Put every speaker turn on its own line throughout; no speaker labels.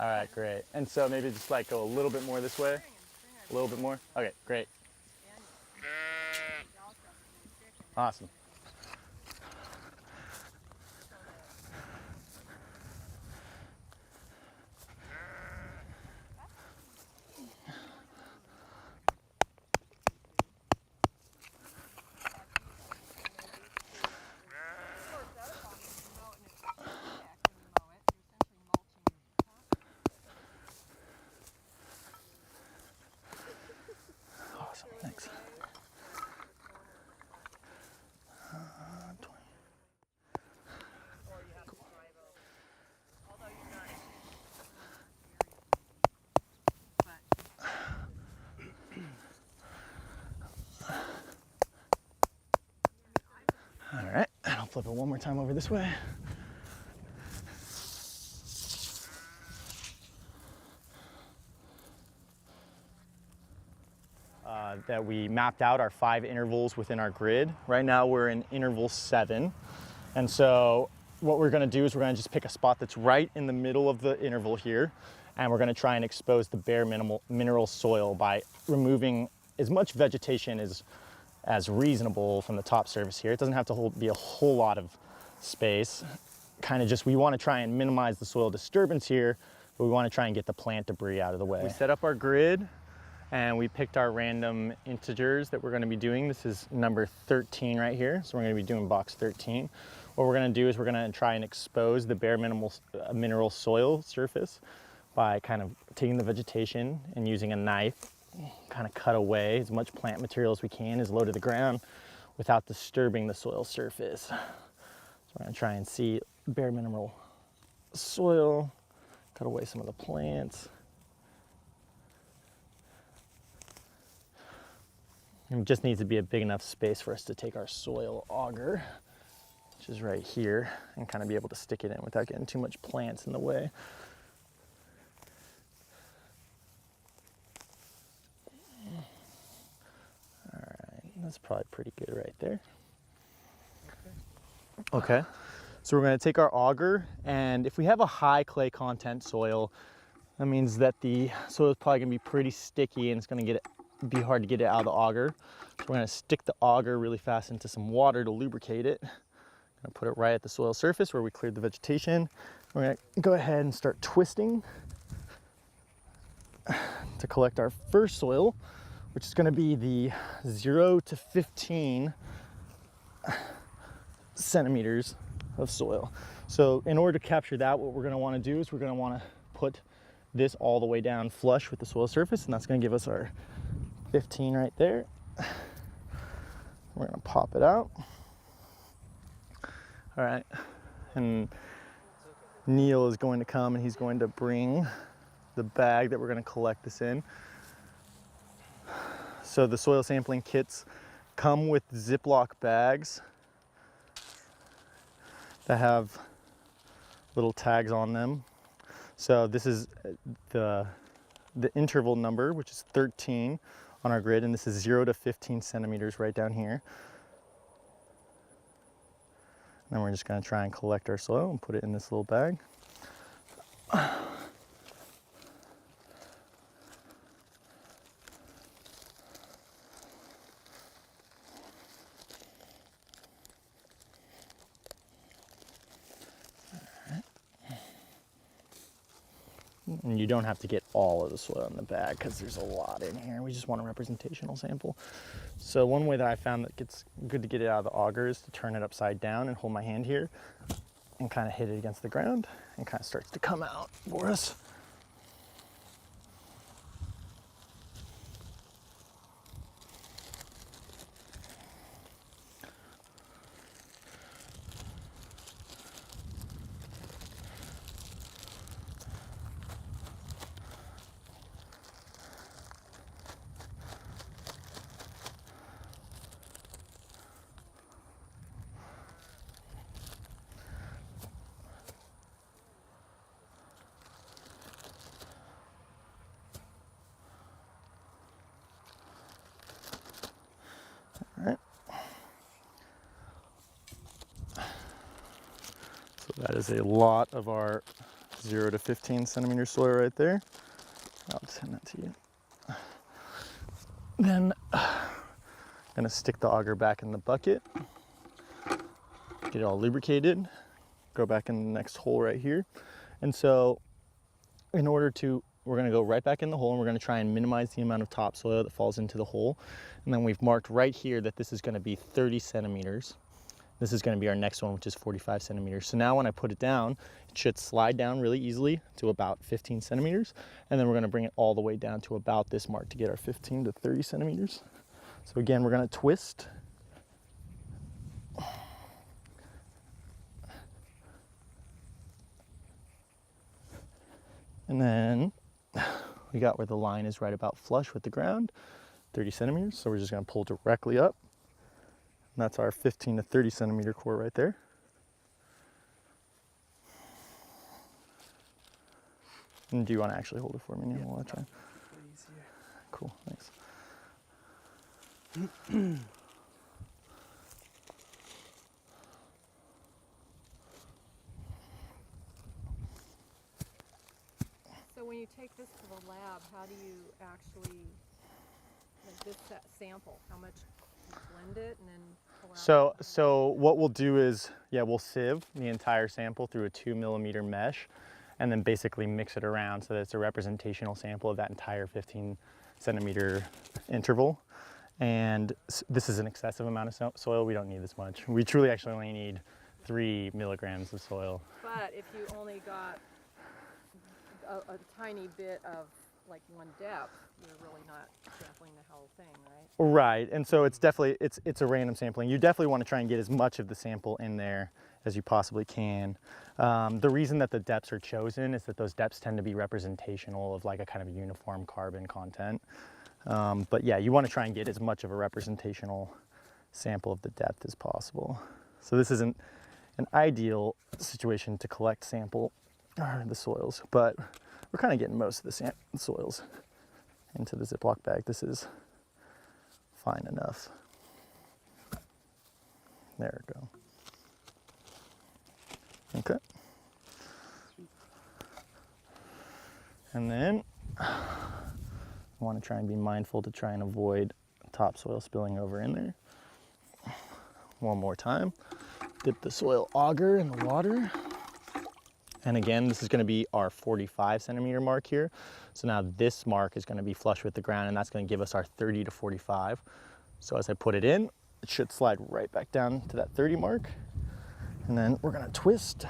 All right, great. And so maybe just like go a little bit more this way. A little bit more. Okay, great. Awesome. Awesome, thanks. 20. Cool. All right, and I'll flip it one more time over this way. That we mapped out our 5 intervals within our grid. Right now we're in interval 7. And so what we're gonna do is we're gonna just pick a spot that's right in the middle of the interval here. And we're gonna try and expose the bare mineral soil by removing as much vegetation as reasonable from the top surface here. It doesn't have to be a whole lot of space. Kind of just, we wanna try and minimize the soil disturbance here, but we wanna try and get the plant debris out of the way. We set up our grid and we picked our random integers that we're gonna be doing. This is number 13 right here. So we're gonna be doing box 13. What we're gonna do is we're gonna try and expose the bare mineral soil surface by kind of taking the vegetation and using a knife, kind of cut away as much plant material as we can is low to the ground without disturbing the soil surface. So we're gonna try and see bare mineral soil, cut away some of the plants. It just needs to be a big enough space for us to take our soil auger, which is right here, and kind of be able to stick it in without getting too much plants in the way. All right, that's probably pretty good right there. Okay, so we're gonna take our auger, and if we have a high clay content soil, that means that the soil is probably gonna be pretty sticky and it's gonna be hard to get it out of the auger. So we're gonna stick the auger really fast into some water to lubricate it. Gonna put it right at the soil surface where we cleared the vegetation. We're gonna go ahead and start twisting to collect our first soil, which is gonna be the 0 to 15 centimeters of soil. So in order to capture that, what we're gonna wanna do is we're gonna wanna put this all the way down flush with the soil surface, and that's gonna give us our 15 right there. We're gonna pop it out. All right, and Neil is going to come and he's going to bring the bag that we're gonna collect this in. So the soil sampling kits come with Ziploc bags that have little tags on them. So this is the interval number, which is 13 on our grid, and this is 0 to 15 centimeters right down here. And then we're just gonna try and collect our soil and put it in this little bag. And you don't have to get all of the soil in the bag because there's a lot in here. We just want a representational sample. So one way that I found that gets good to get it out of the auger is to turn it upside down and hold my hand here and kind of hit it against the ground, and kind of starts to come out for us. That is a lot of our 0 to 15 centimeter soil right there. I'll send that to you. Then I'm gonna stick the auger back in the bucket, get it all lubricated, go back in the next hole right here. And so in order to, we're gonna go right back in the hole and we're gonna try and minimize the amount of topsoil that falls into the hole. And then we've marked right here that this is gonna be 30 centimeters. This is gonna be our next one, which is 45 centimeters. So now when I put it down, it should slide down really easily to about 15 centimeters. And then we're gonna bring it all the way down to about this mark to get our 15 to 30 centimeters. So again, we're gonna twist. And then we got where the line is right about flush with the ground, 30 centimeters. So we're just gonna pull directly up. And that's our 15 to 30 centimeter core right there. And do you want to actually hold it for me now while I try?
Please, yeah.
Cool, thanks.
So when you take this to the lab, how do you actually, like this sample, how much you blend it and then pull out?
So what we'll do is, we'll sieve the entire sample through a 2mm mesh and then basically mix it around so that it's a representational sample of that entire 15 centimeter interval. And this is an excessive amount of soil. We don't need this much. We truly actually only need 3 milligrams of soil.
But if you only got a tiny bit of like one depth, you're really not sampling the whole thing, right?
Right, and so it's definitely, it's a random sampling. You definitely want to try and get as much of the sample in there as you possibly can. The reason that the depths are chosen is that those depths tend to be representational of like a kind of uniform carbon content. But yeah, you want to try and get as much of a representational sample of the depth as possible. So this isn't an ideal situation to collect sample the soils, but we're kind of getting most of the soils into the Ziploc bag. This is fine enough. There we go. Okay. And then I want to try and be mindful to try and avoid topsoil spilling over in there. One more time. Dip the soil auger in the water. And again, this is going to be our 45 centimeter mark here. So now this mark is going to be flush with the ground, and that's going to give us our 30 to 45. So as I put it in, it should slide right back down to that 30 mark. And then we're going to twist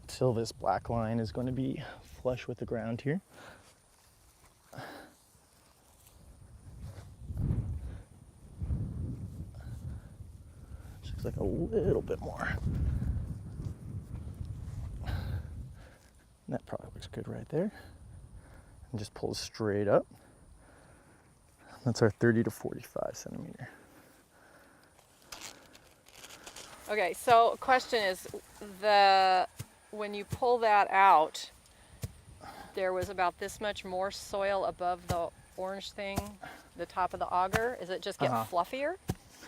till this black line is going to be flush with the ground here. Looks like a little bit more. That probably looks good right there. And just pull straight up. That's our 30 to 45 centimeter.
Okay, so question is, when you pull that out, there was about this much more soil above the orange thing, the top of the auger. Does it just get fluffier?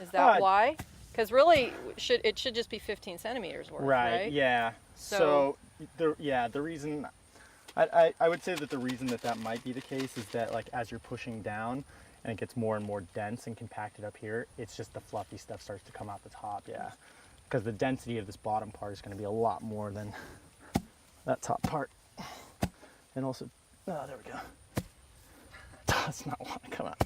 Is that why? Because really, it should just be 15 centimeters worth, right?
Yeah. So the reason, I would say that the reason that might be the case is that like as you're pushing down and it gets more and more dense and compacted up here, it's just the fluffy stuff starts to come out the top, because the density of this bottom part is going to be a lot more than that top part. And also, oh, there we go. Does not want to come out.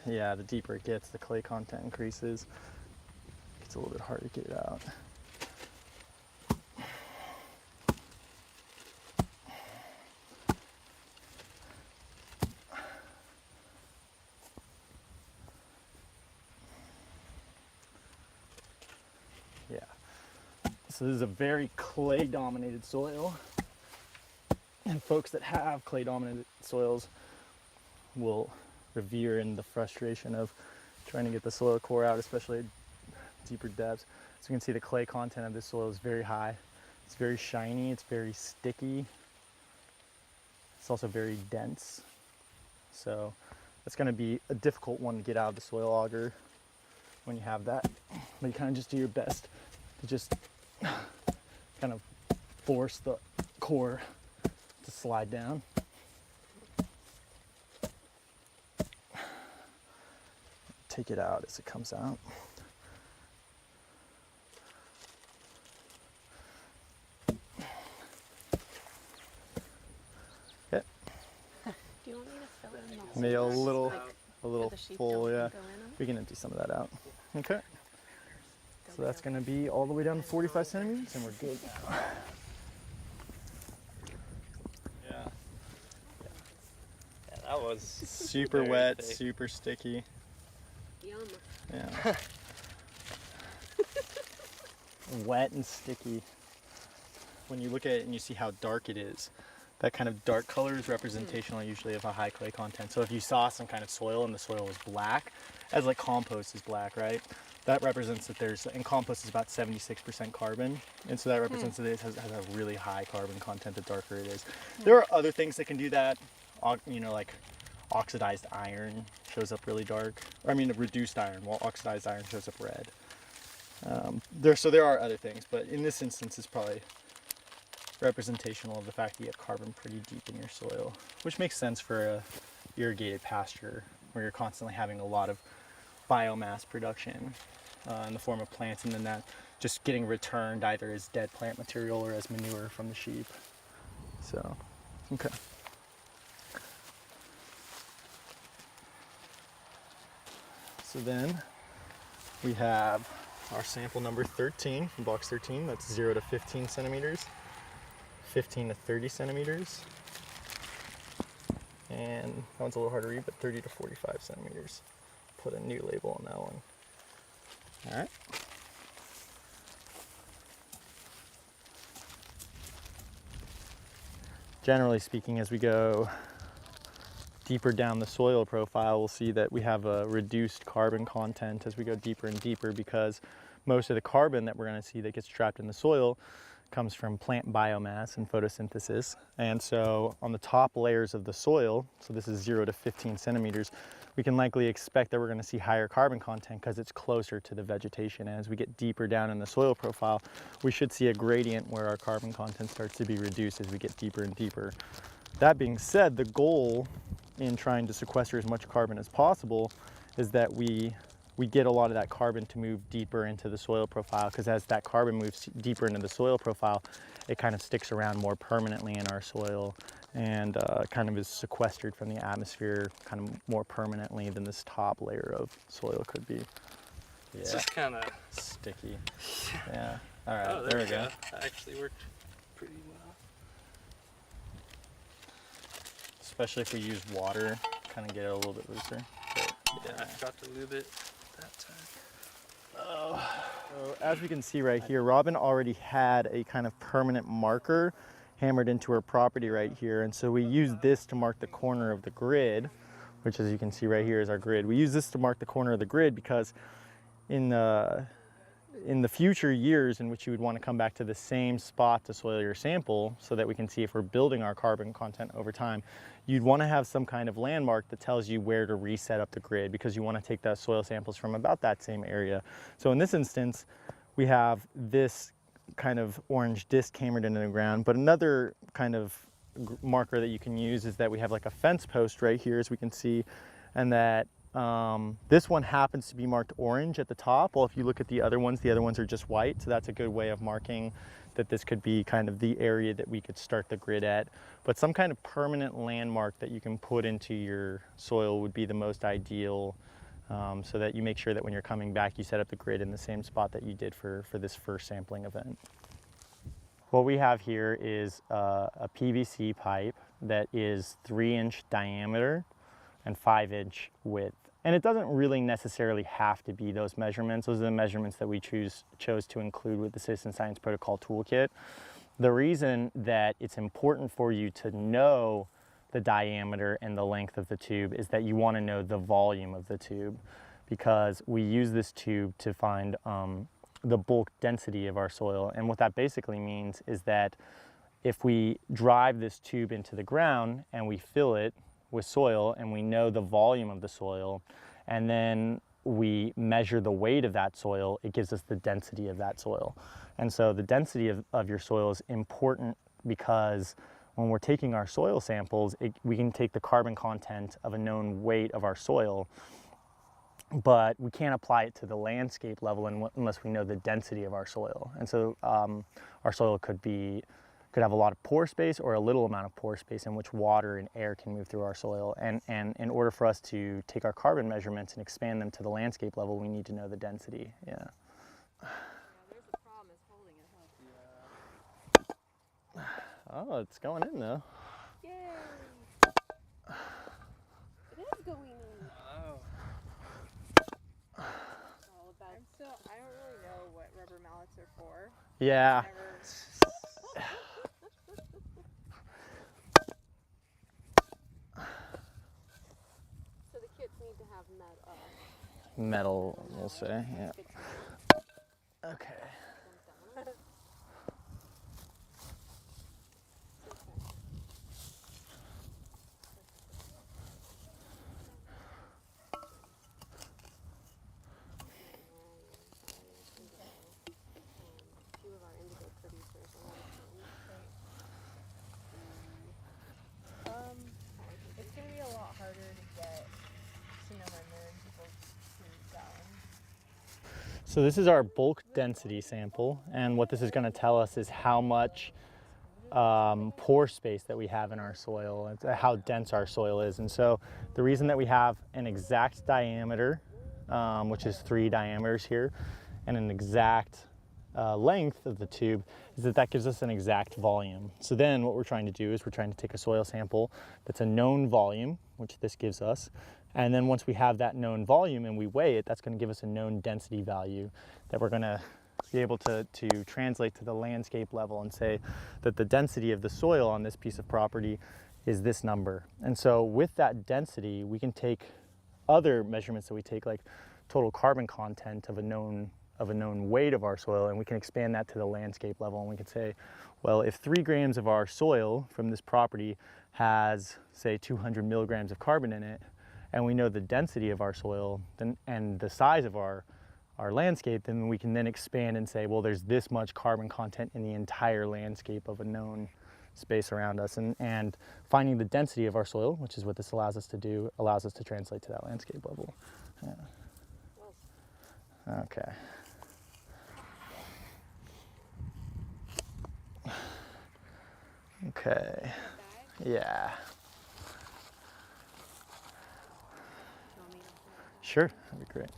Yeah, the deeper it gets, the clay content increases. It's a little bit harder to get it out. Yeah. So this is a very clay-dominated soil. And folks that have clay-dominated soils will revere in the frustration of trying to get the soil core out, especially at deeper depths. So you can see the clay content of this soil is very high. It's very shiny, it's very sticky. It's also very dense. So That's going to be a difficult one to get out of the soil auger when you have that. But you kind of just do your best to just kind of force the core to slide down. Take it out as it comes out. Okay.
Do you want me to fill in the
Maybe a
holes,
little,
like,
a little
the sheep
full,
don't
yeah.
go in 'em?
We can empty some of that out. Okay. So that's going to be all the way down to 45 centimeters, and we're good.
Yeah. Yeah, that was
Super
very
wet,
thick.
super sticky.
Yum.
Yeah. Wet and sticky. When you look at it and you see how dark it is, that kind of dark color is representational usually of a high clay content. So if you saw some kind of soil and the soil was black, as like compost is black, right? That represents that there's, and compost is about 76% carbon. And so that represents that it has a really high carbon content the darker it is. There are other things that can do that, you know, like oxidized iron shows up really dark. Or, I mean, reduced iron, while oxidized iron shows up red. So there are other things, but in this instance, it's probably representational of the fact that you have carbon pretty deep in your soil, which makes sense for a irrigated pasture where you're constantly having a lot of biomass production in the form of plants, and then that just getting returned either as dead plant material or as manure from the sheep. So, okay. So then we have our sample number 13 from box 13. That's 0 to 15 centimeters, 15 to 30 centimeters, and that one's a little hard to read, but 30 to 45 centimeters. Put a new label on that one. All right. Generally speaking, as we go deeper down the soil profile, we'll see that we have a reduced carbon content as we go deeper and deeper, because most of the carbon that we're going to see that gets trapped in the soil comes from plant biomass and photosynthesis. And so on the top layers of the soil, so this is 0 to 15 centimeters, we can likely expect that we're going to see higher carbon content because it's closer to the vegetation. And as we get deeper down in the soil profile, we should see a gradient where our carbon content starts to be reduced as we get deeper and deeper. That being said, the goal in trying to sequester as much carbon as possible is that we get a lot of that carbon to move deeper into the soil profile, because as that carbon moves deeper into the soil profile, it kind of sticks around more permanently in our soil and kind of is sequestered from the atmosphere kind of more permanently than this top layer of soil could be. Yeah.
It's just kind of
sticky. Yeah. All right,
oh,
there we go.
That actually worked pretty well.
Especially if we use water, kind of get it a little bit looser. But,
Yeah, I forgot to lube it that time.
So as we can see right here, Robin already had a kind of permanent marker hammered into her property right here. And so we use this to mark the corner of the grid, which, as you can see right here, is our grid. We use this to mark the corner of the grid because in the future years in which you would want to come back to the same spot to soil your sample so that we can see if we're building our carbon content over time, you'd want to have some kind of landmark that tells you where to reset up the grid, because you want to take those soil samples from about that same area. So in this instance, we have this kind of orange disc hammered into the ground, but another kind of marker that you can use is that we have like a fence post right here, as we can see, and that this one happens to be marked orange at the top. Well, if you look at the other ones are just white. So that's a good way of marking that this could be kind of the area that we could start the grid at. But some kind of permanent landmark that you can put into your soil would be the most ideal, so that you make sure that when you're coming back, you set up the grid in the same spot that you did for this first sampling event. What we have here is a PVC pipe that is 3-inch diameter and 5-inch width. And it doesn't really necessarily have to be those measurements. Those are the measurements that we chose to include with the Citizen Science Protocol Toolkit. The reason that it's important for you to know the diameter and the length of the tube is that you want to know the volume of the tube, because we use this tube to find the bulk density of our soil. And what that basically means is that if we drive this tube into the ground and we fill it with soil and we know the volume of the soil, and then we measure the weight of that soil, it gives us the density of that soil. And so the density of your soil is important because when we're taking our soil samples, we can take the carbon content of a known weight of our soil, but we can't apply it to the landscape level unless we know the density of our soil. And so our soil could have a lot of pore space or a little amount of pore space in which water and air can move through our soil. And in order for us to take our carbon measurements and expand them to the landscape level, we need to know the density. Yeah.
There's a problem is holding it up.
Oh, it's going in though.
Yay! It is going in.
Oh.
All about. I don't really know what rubber mallets are for.
Yeah.
So the kits need to have
Metal, we'll say. Yeah. Okay.
few of our indigo producers a lot of times.
It's gonna be a lot harder to get to know my moon people to gallons.
So this is our bulk density sample, and what this is going to tell us is how much pore space that we have in our soil, and how dense our soil is. And so the reason that we have an exact diameter, which is 3 diameters here, and an exact length of the tube is that gives us an exact volume. So then what we're trying to do is we're trying to take a soil sample that's a known volume, which this gives us, and then once we have that known volume and we weigh it, that's going to give us a known density value that we're going to be able to translate to the landscape level and say that the density of the soil on this piece of property is this number. And so with that density, we can take other measurements that we take, like total carbon content of a known weight of our soil, and we can expand that to the landscape level, and we can say, well, if 3 grams of our soil from this property has, say, 200 milligrams of carbon in it, and we know the density of our soil and the size of our landscape, then we can then expand and say, well, there's this much carbon content in the entire landscape of a known space around us. And finding the density of our soil, which is what this allows us to do, allows us to translate to that landscape level. Yeah. Okay. Okay. Yeah. Sure, that'd be great.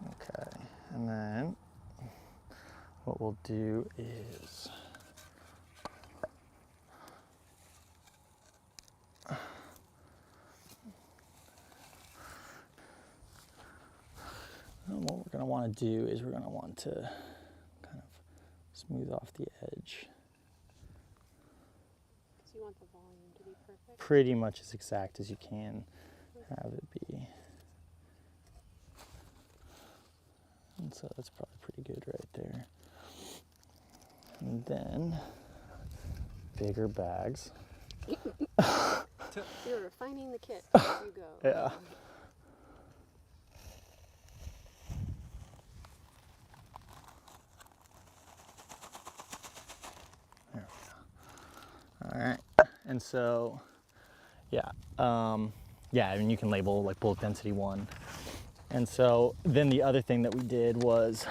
Okay, and then what we'll do is what we're going to want to do is we're going to want to kind of smooth off the edge.
So you want the volume to be perfect?
Pretty much as exact as you can have it be. And so that's probably pretty good right there. And then bigger bags.
You're refining the kit as you go.
Yeah. There we go. All right. And so, yeah, I mean, you can label like bulk density 1. And so then the other thing that we did was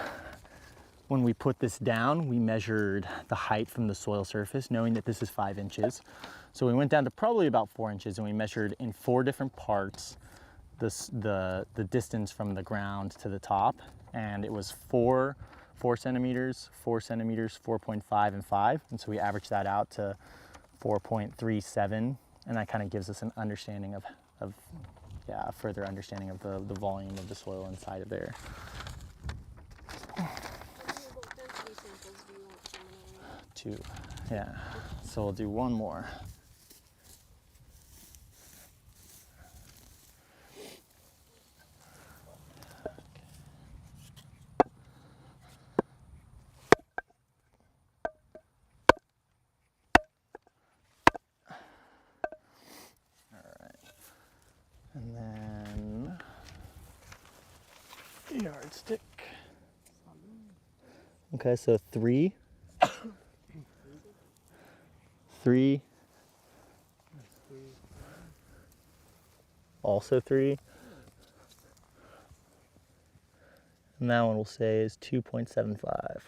when we put this down, we measured the height from the soil surface, knowing that this is 5 inches. So we went down to probably about 4 inches, and we measured in 4 different parts the distance from the ground to the top. And it was 4 centimeters, 4 centimeters, 4.5, and 5. And so we averaged that out to 4.37, and that kind of gives us an understanding of a further understanding of the volume of the soil inside of there.
How many bulk density samples do you want to
2, yeah. So we'll do one more. stick. Okay, so 3. 3. Also 3. And that one we'll say is 2.75.